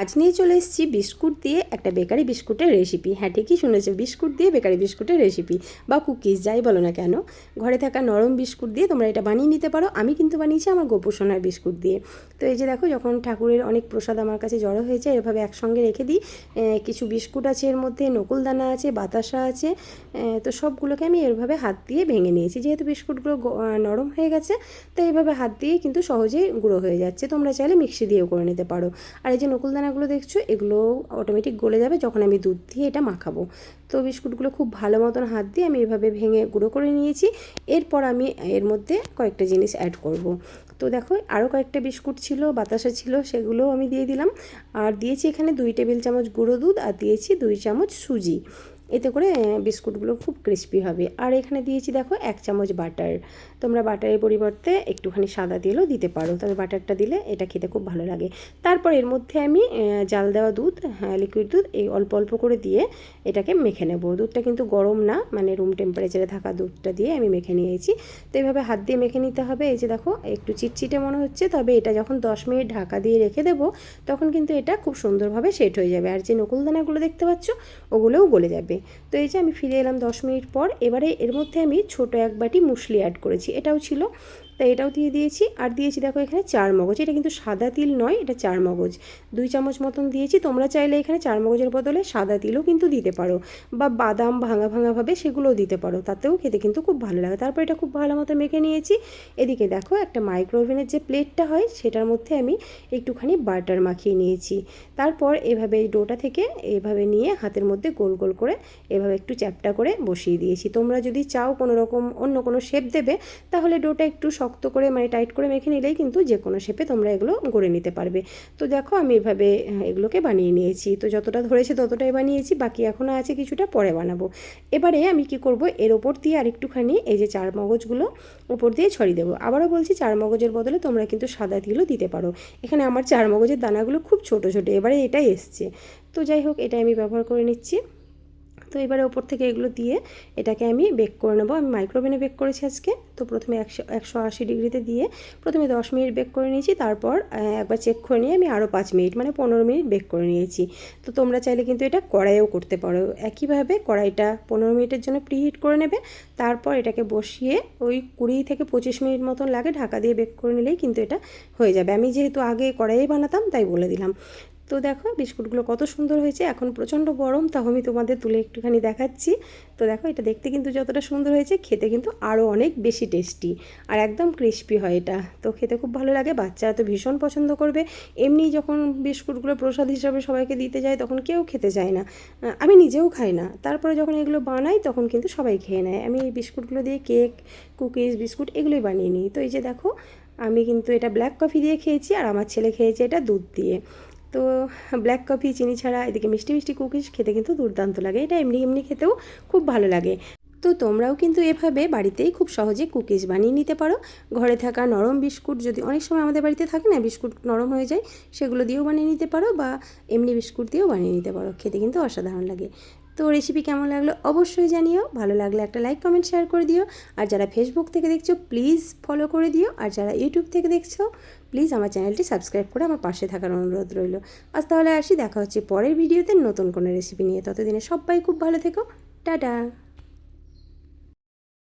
আজ নিয়ে চলে এসেছি বিস্কুট দিয়ে একটা বেকারি বিস্কুটের রেসিপি। হ্যাঁ, ঠিকই শুনেছো, বিস্কুট দিয়ে বেকারি বিস্কুটের রেসিপি বা কুকিজ যাই বলো না কেন। ঘরে থাকা নরম বিস্কুট দিয়ে তোমরা এটা বানিয়ে নিতে পারো। আমি কিন্তু বানিয়েছি আমার গোপুসোনার বিস্কুট দিয়ে। তো এই যে দেখো, যখন ঠাকুরের অনেক প্রসাদ আমার কাছে জড়ো হয়েছে, এভাবে একসঙ্গে রেখে দিই। কিছু বিস্কুট আছে এর মধ্যে, নকুলদানা আছে, বাতাসা আছে। তো সবগুলোকে আমি এভাবে হাত দিয়ে ভেঙে নিয়েছি। যেহেতু বিস্কুটগুলো নরম হয়ে গেছে, তো এইভাবে হাত দিয়ে কিন্তু সহজেই গুঁড়ো হয়ে যাচ্ছে। তোমরা চাইলে মিক্সি দিয়েও করে নিতে পারো। আর এই যে নকুলদানাগুলো দেখছো, এগুলো অটোমেটিক গলে যাবে যখন আমি দুধ দিয়ে এটা মাখাবো। তো বিস্কুটগুলো খুব ভালো মতন হাত দিয়ে আমি এভাবে ভেঙে গুঁড়ো করে নিয়েছি। এরপর আমি এর মধ্যে কয়েকটা জিনিস অ্যাড করব। তো দেখো, আরও কয়েকটা বিস্কুট ছিল, বাতাসা ছিল, সেগুলোও আমি দিয়ে দিলাম। আর দিয়েছি এখানে 2 টেবিল চামচ গুঁড়ো দুধ, আর দিয়েছি 2 চামচ সুজি। এতে করে বিস্কুটগুলো খুব ক্রিস্পি হবে। আর এখানে দিয়েছি দেখো 1 চামচ বাটার। তোমরা বাটারের পরিবর্তে একটুখানি সাদা তেলও দিতে পারো, তবে বাটারটা দিলে এটা খেতে খুব ভালো লাগে। তারপর এর মধ্যে আমি জাল দেওয়া দুধ, লিকুইড দুধ, এই অল্প অল্প করে দিয়ে এটাকে মেখে নেব। দুধটা কিন্তু গরম না, মানে রুম টেম্পারেচারে থাকা দুধটা দিয়ে আমি মেখে নিয়েছি। তো এইভাবে হাত দিয়ে মেখে নিতে হবে। এই যে দেখো, একটু চিটচিটে মনে হচ্ছে, তবে এটা যখন 10 মিনিট ঢাকা দিয়ে রেখে দেবো, তখন কিন্তু এটা খুব সুন্দরভাবে সেট হয়ে যাবে। আর যে নকুলদানাগুলো দেখতে পাচ্ছ, ওগুলোও গলে যাবে। তো এই যে আমি ফিরে এলাম 10 মিনিট পর। এবারে এর মধ্যে আমি ছোটো 1 বাটি মুসলি অ্যাড করেছি, এটাও ছিল, তাই এটাও দিয়ে দিয়েছি। আর দিয়েছি দেখো এখানে 4 মগজ। এটা কিন্তু সাদা তিল নয়, এটা 4 মগজ। 2 চামচ মতন দিয়েছি। তোমরা চাইলে এখানে 4 মগজের বদলে সাদা তিলও কিন্তু দিতে পারো, বা বাদাম ভাঙা ভাঙাভাবে সেগুলোও দিতে পারো, তাতেও খেতে কিন্তু খুব ভালো লাগে। তারপর এটা খুব ভালো মতো মেখে নিয়েছি। এদিকে দেখো, একটা মাইক্রোওভেনের যে প্লেটটা হয়, সেটার মধ্যে আমি একটুখানি বাটার মাখিয়ে নিয়েছি। তারপর এভাবে এই ডোটা থেকে এভাবে নিয়ে হাতের মধ্যে গোল গোল করে এভাবে একটু চ্যাপটা করে বসিয়ে দিয়েছি। তোমরা যদি চাও কোনো রকম অন্য কোনো শেপ দেবে, তাহলে ডোটা একটু শক্ত করে, মানে টাইট করে মেখে নিলেই কিন্তু যে কোনো শেপে তোমরা এগুলো গড়ে নিতে পারবে। তো দেখো, আমি এভাবে এগুলোকে বানিয়ে নিয়েছি। তো যতটা ধরেছে ততটাই বানিয়েছি, বাকি এখনও আছে কিছুটা, পরে বানাবো। এবারে আমি কি করব, এর ওপর দিয়ে আরেকটুখানি এই যে 4 মগজগুলো ওপর দিয়ে ছড়িয়ে দেবো। আবারও বলছি, 4 মগজের বদলে তোমরা কিন্তু সাদা তিলও দিতে পারো। এখানে আমার 4 মগজের দানাগুলো খুব ছোটো ছোটো, এবারে এটাই এসছে। তো যাই হোক, এটা আমি ব্যবহার করে নিচ্ছি। তো এবারে ওপর থেকে এগুলো দিয়ে এটাকে আমি বেক করে নেবো। আমি মাইক্রোওভেনে বেক করেছি আজকে। তো প্রথমে 180 ডিগ্রিতে দিয়ে প্রথমে 10 মিনিট বেক করে নিয়েছি। তারপর একবার চেক করে নিয়ে আমি আরও 5 মিনিট, মানে 15 মিনিট বেক করে নিয়েছি। তো তোমরা চাইলে কিন্তু এটা কড়াইয়েও করতে পারো। একইভাবে কড়াইটা 15 মিনিটের জন্য প্রিহিট করে নেবে। তারপর এটাকে বসিয়ে ওই 20 থেকে 25 মিনিট মতন লাগে, ঢাকা দিয়ে বেক করে নিলেই কিন্তু এটা হয়ে যাবে। আমি যেহেতু আগে কড়াইয়ে বানাতাম, তাই বলে দিলাম। তো দেখো, বিস্কুটগুলো কত সুন্দর হয়েছে। এখন প্রচণ্ড গরম, তাও আমি তোমাদের তুলে একটুখানি দেখাচ্ছি। তো দেখো, এটা দেখতে কিন্তু যতটা সুন্দর হয়েছে, খেতে কিন্তু আরও অনেক বেশি টেস্টি আর একদম ক্রিস্পি হয় এটা। তো খেতে খুব ভালো লাগে, বাচ্চারা তো ভীষণ পছন্দ করবে। এমনি যখন বিস্কুটগুলো প্রসাদ হিসাবে সবাইকে দিতে যায়, তখন কেউ খেতে চায় না, আমি নিজেও খাই না। তারপরে যখন এগুলো বানাই, তখন কিন্তু সবাই খেয়ে নেয়। আমি এই বিস্কুটগুলো দিয়ে কেক, কুকিজ, বিস্কুট এগুলোই বানিয়ে নিই। তো এই যে দেখো, আমি কিন্তু এটা ব্ল্যাক কফি দিয়ে খেয়েছি, আর আমার ছেলে খেয়েছে এটা দুধ দিয়ে। তো ব্ল্যাক কফি চিনি ছাড়া, এদিকে মিষ্টি মিষ্টি কুকিজ খেতে কিন্তু দুর্দান্ত লাগে। এটা এমনি এমনি খেতেও খুব ভালো লাগে। তো তোমরাও কিন্তু এভাবে বাড়িতেই খুব সহজে কুকিজ বানিয়ে নিতে পারো। ঘরে থাকা নরম বিস্কুট, যদি অনেক সময় আমাদের বাড়িতে থাকে না, বিস্কুট নরম হয়ে যায়, সেগুলো দিয়েও বানিয়ে নিতে পারো, বা এমনি বিস্কুট দিয়েও বানিয়ে নিতে পারো। খেতে কিন্তু অসাধারণ লাগে। তো রেসিপি কেমন লাগলো অবশ্যই জানিও। ভালো লাগলে একটা লাইক, কমেন্ট, শেয়ার করে দিও। আর যারা ফেসবুক থেকে দেখছো, প্লিজ ফলো করে দিও। আর যারা ইউটিউব থেকে দেখছো, প্লিজ আমার চ্যানেলটি সাবস্ক্রাইব করে আমার পাশে থাকার অনুরোধ রইল। আজ তাহলে আসি, দেখা হচ্ছে পরের ভিডিওতে নতুন কোনো রেসিপি নিয়ে। ততদিনে সবাই খুব ভালো থেকো। টাটা।